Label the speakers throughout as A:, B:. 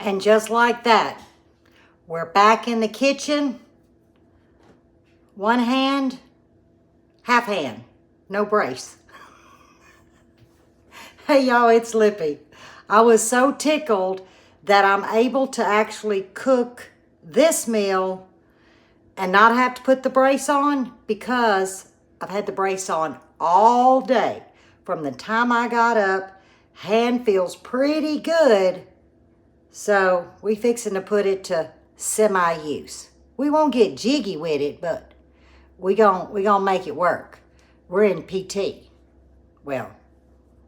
A: And just like that, we're back in the kitchen. One hand, half hand, no brace. Hey y'all, it's Lippy. I was so tickled that I'm able to actually cook this meal and not have to put the brace on because I've had the brace on all day. From the time I got up, hand feels pretty good. So we fixing to put it to semi-use. We won't get jiggy with it, but we gon' make it work. We're in PT. Well,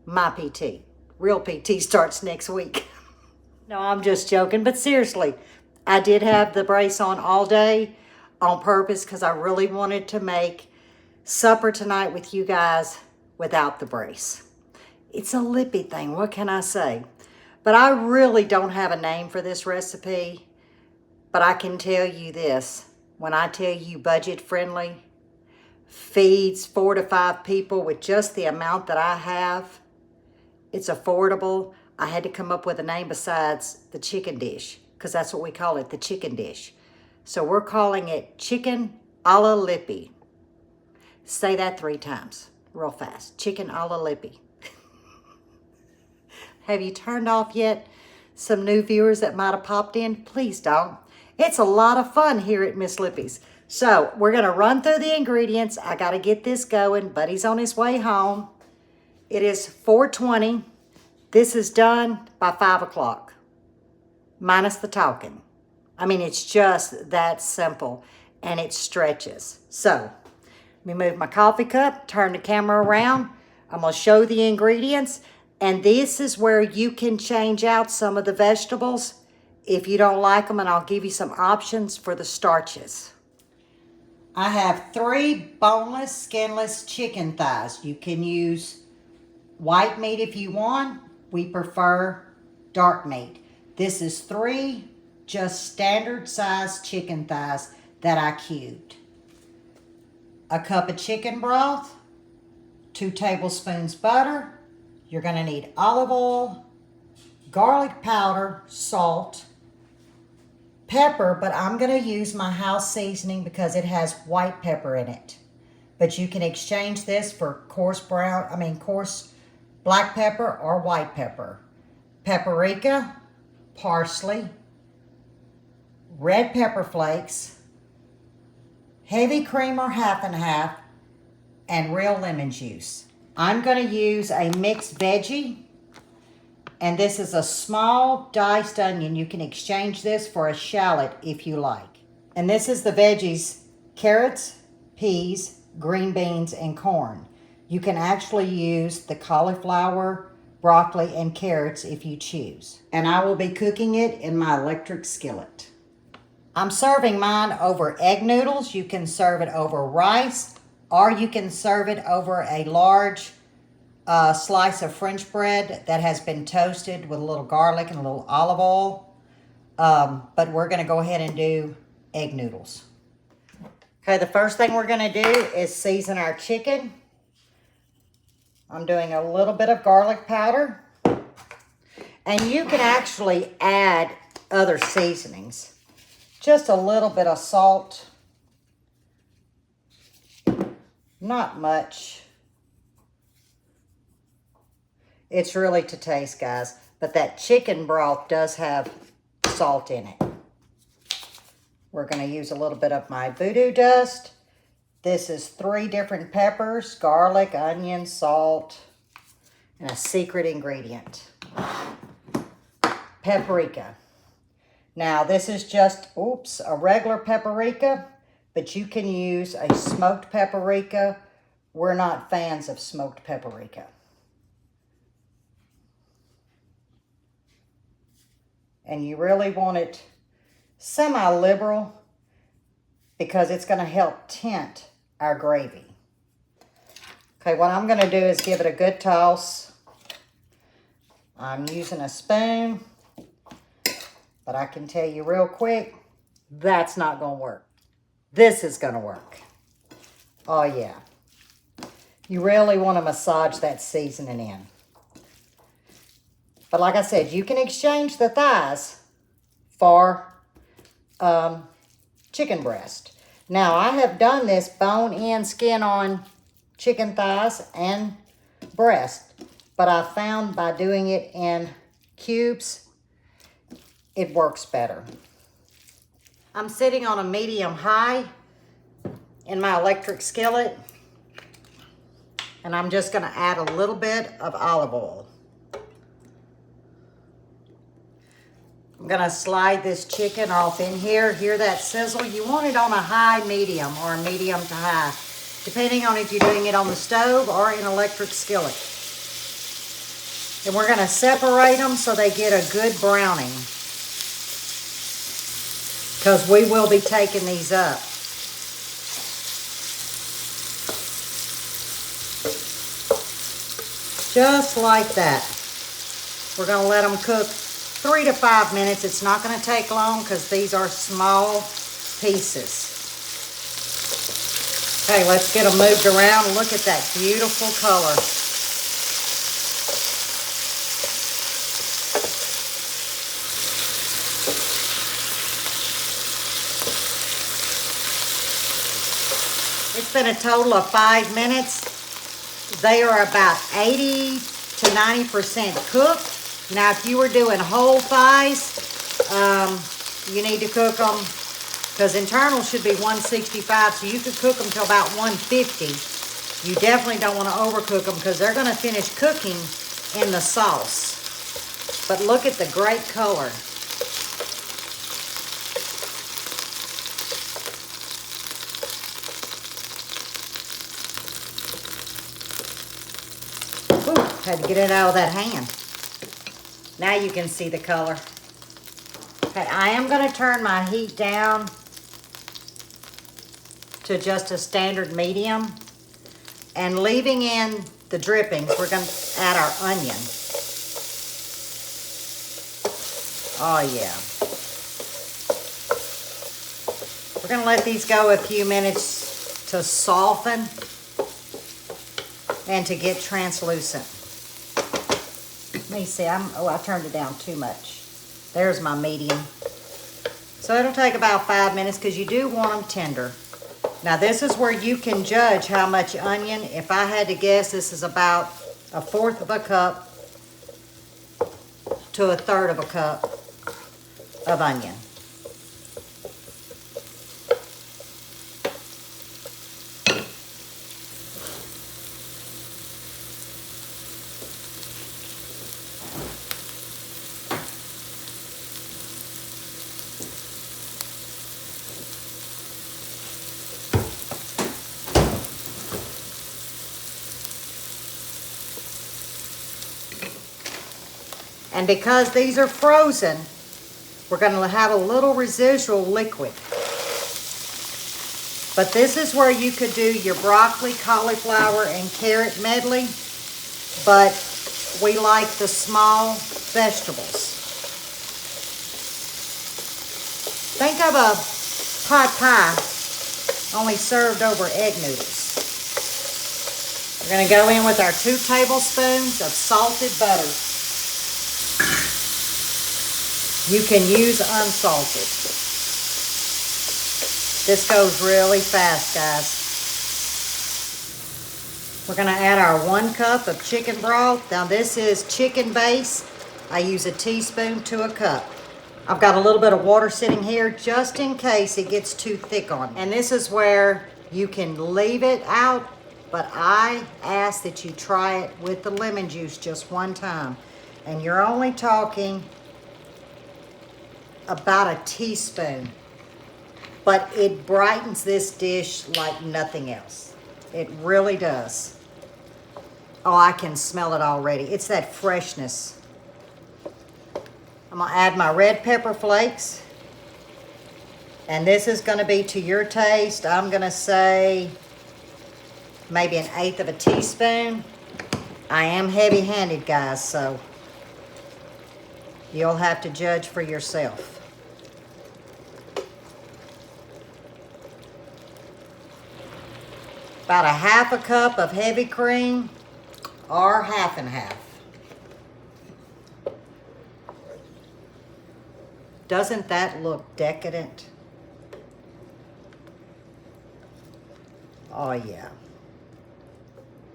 A: my PT. Real PT starts next week. No, I'm just joking, but seriously, I did have the brace on all day on purpose because I really wanted to make supper tonight with you guys without the brace. It's a Lippy thing, what can I say? But I really don't have a name for this recipe, but I can tell you this. When I tell you budget friendly, feeds 4 to 5 people with just the amount that I have, it's affordable. I had to come up with a name besides the chicken dish, because that's what we call it, the chicken dish. So we're calling it chicken a la Lippy. Say that 3 times, real fast. Chicken a la Lippy. Have you turned off yet? Some new viewers that might have popped in? Please don't. It's a lot of fun here at Miss Lippy's. So we're gonna run through the ingredients. I gotta get this going. Buddy's on his way home. It is 4:20. This is done by 5 o'clock, minus the talking. I mean, it's just that simple, and it stretches. So, let me move my coffee cup, turn the camera around. I'm gonna show the ingredients, and this is where you can change out some of the vegetables if you don't like them, and I'll give you some options for the starches. I have 3 boneless, skinless chicken thighs. You can use white meat if you want. We prefer dark meat. This is 3 just standard size chicken thighs that I cubed. A cup of chicken broth, 2 tablespoons butter. You're gonna need olive oil, garlic powder, salt, pepper, but I'm gonna use my house seasoning because it has white pepper in it. But you can exchange this for coarse black pepper or white pepper. Paprika, parsley, red pepper flakes, heavy cream or half and half, and real lemon juice. I'm gonna use a mixed veggie, and this is a small diced onion. You can exchange this for a shallot if you like. And this is the veggies: carrots, peas, green beans, and corn. You can actually use the cauliflower, broccoli, and carrots if you choose. And I will be cooking it in my electric skillet. I'm serving mine over egg noodles. You can serve it over rice, or you can serve it over a large slice of French bread that has been toasted with a little garlic and a little olive oil. But we're gonna go ahead and do egg noodles. Okay, the first thing we're gonna do is season our chicken. I'm doing a little bit of garlic powder. And you can actually add other seasonings. Just a little bit of salt. Not much. It's really to taste, guys. But that chicken broth does have salt in it. We're going to use a little bit of my VooDoo dust. This is 3 different peppers, garlic, onion, salt, and a secret ingredient. Paprika. Now, this is just, a regular paprika, but you can use a smoked paprika. We're not fans of smoked paprika. And you really want it semi-liberal because it's going to help tint our gravy. Okay, what I'm going to do is give it a good toss. I'm using a spoon, but I can tell you real quick, that's not going to work. This is going to work. Oh, yeah. You really want to massage that seasoning in. But like I said, you can exchange the thighs for chicken breast. Now, I have done this bone-in, skin-on chicken thighs and breast, but I found by doing it in cubes, it works better. I'm sitting on a medium-high in my electric skillet, and I'm just gonna add a little bit of olive oil. I'm gonna slide this chicken off in here. Hear that sizzle? You want it on a high medium or a medium to high, depending on if you're doing it on the stove or an electric skillet. And we're gonna separate them so they get a good browning, because we will be taking these up. Just like that. We're gonna let them cook 3 to 5 minutes. It's not gonna take long because these are small pieces. Okay, let's get them moved around. Look at that beautiful color. It's been a total of 5 minutes. They are about 80 to 90% cooked. Now, if you were doing whole thighs, you need to cook them, because internal should be 165, so you could cook them to about 150. You definitely don't want to overcook them, because they're going to finish cooking in the sauce. But look at the great color. Ooh, had to get it out of that hand. Now you can see the color. Okay, I am going to turn my heat down to just a standard medium. And leaving in the drippings, we're going to add our onion. Oh yeah. We're going to let these go a few minutes to soften and to get translucent. Let me see, I turned it down too much. There's my medium. So it'll take about 5 minutes, because you do want them tender. Now this is where you can judge how much onion. If I had to guess, this is about 1/4 of a cup to 1/3 of a cup of onion. And because these are frozen, we're going to have a little residual liquid. But this is where you could do your broccoli, cauliflower, and carrot medley. But we like the small vegetables. Think of a pot pie, only served over egg noodles. We're going to go in with our 2 tablespoons of salted butter. You can use unsalted. This goes really fast, guys. We're going to add our 1 cup of chicken broth. Now this is chicken base. I use a teaspoon to a cup. I've got a little bit of water sitting here just in case it gets too thick on me. And this is where you can leave it out, but I ask that you try it with the lemon juice just 1 time. And you're only talking about a teaspoon, but it brightens this dish like nothing else. It really does. Oh, I can smell it already. It's that freshness. I'm gonna add my red pepper flakes, and this is gonna be to your taste. I'm gonna say maybe 1/8 of a teaspoon. I am heavy-handed, guys, so you'll have to judge for yourself. About 1/2 cup of heavy cream, or 1/2 and 1/2. Doesn't that look decadent? Oh yeah.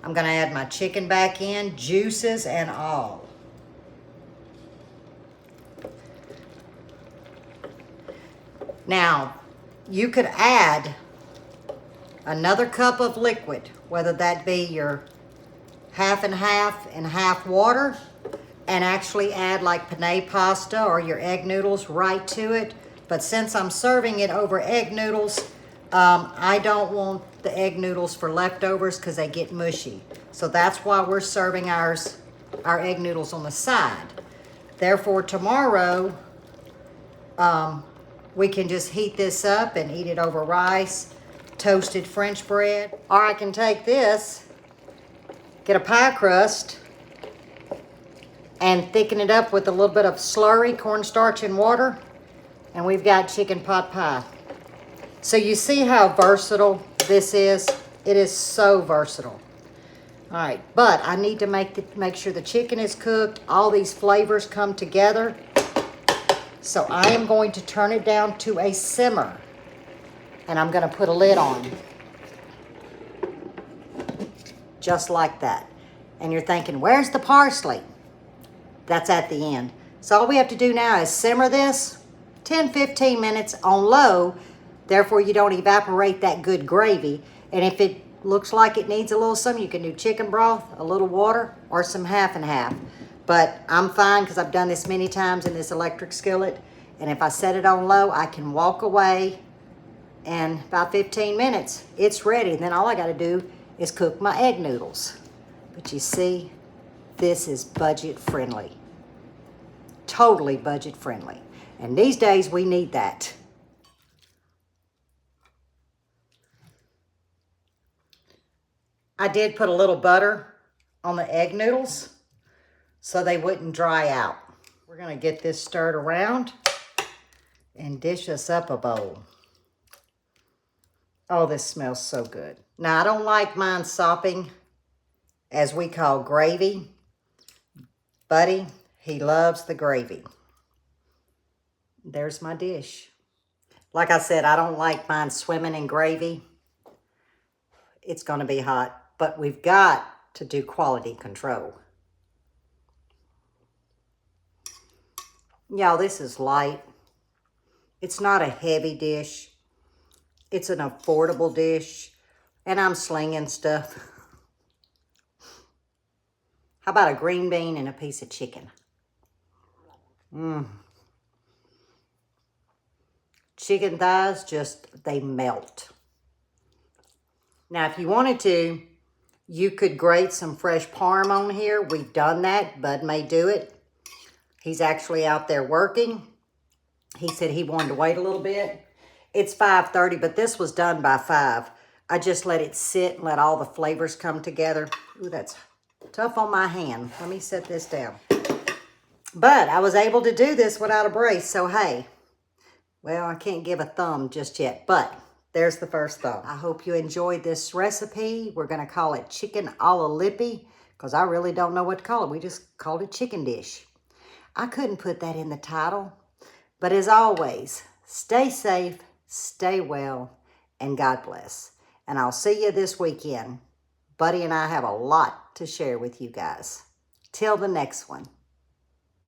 A: I'm gonna add my chicken back in, juices and all. Now, you could add another cup of liquid, whether that be your half and half water, and actually add like penne pasta or your egg noodles right to it. But since I'm serving it over egg noodles, I don't want the egg noodles for leftovers because they get mushy. So that's why we're serving our egg noodles on the side. Therefore, tomorrow, we can just heat this up and eat it over rice, toasted French bread. Or I can take this, get a pie crust, and thicken it up with a little bit of slurry, cornstarch and water, and we've got chicken pot pie. So you see how versatile this is? It is so versatile. All right, but I need to make sure the chicken is cooked, all these flavors come together. So I am going to turn it down to a simmer, and I'm gonna put a lid on. Just like that. And you're thinking, where's the parsley? That's at the end. So all we have to do now is simmer this 10-15 minutes on low, therefore you don't evaporate that good gravy. And if it looks like it needs a little something, you can do chicken broth, a little water, or some half and half. But I'm fine because I've done this many times in this electric skillet. And if I set it on low, I can walk away, and about 15 minutes, it's ready. And then all I gotta do is cook my egg noodles. But you see, this is budget friendly. Totally budget friendly. And these days we need that. I did put a little butter on the egg noodles so they wouldn't dry out. We're gonna get this stirred around and dish us up a bowl. Oh, this smells so good. Now, I don't like mine sopping, as we call gravy. Buddy, he loves the gravy. There's my dish. Like I said, I don't like mine swimming in gravy. It's gonna be hot, but we've got to do quality control. Y'all, this is light. It's not a heavy dish. It's an affordable dish, and I'm slinging stuff. How about a green bean and a piece of chicken? Chicken thighs, they melt. Now, if you wanted to, you could grate some fresh parm on here. We've done that. Bud may do it. He's actually out there working. He said he wanted to wait a little bit. It's 5:30, but this was done by 5. I just let it sit and let all the flavors come together. Ooh, that's tough on my hand. Let me set this down. But I was able to do this without a brace, so hey. Well, I can't give a thumb just yet, but there's the first thumb. I hope you enjoyed this recipe. We're gonna call it chicken a la Lippy, because I really don't know what to call it. We just called it chicken dish. I couldn't put that in the title. But as always, stay safe, stay well, and God bless. And I'll see you this weekend. Buddy and I have a lot to share with you guys. Till the next one.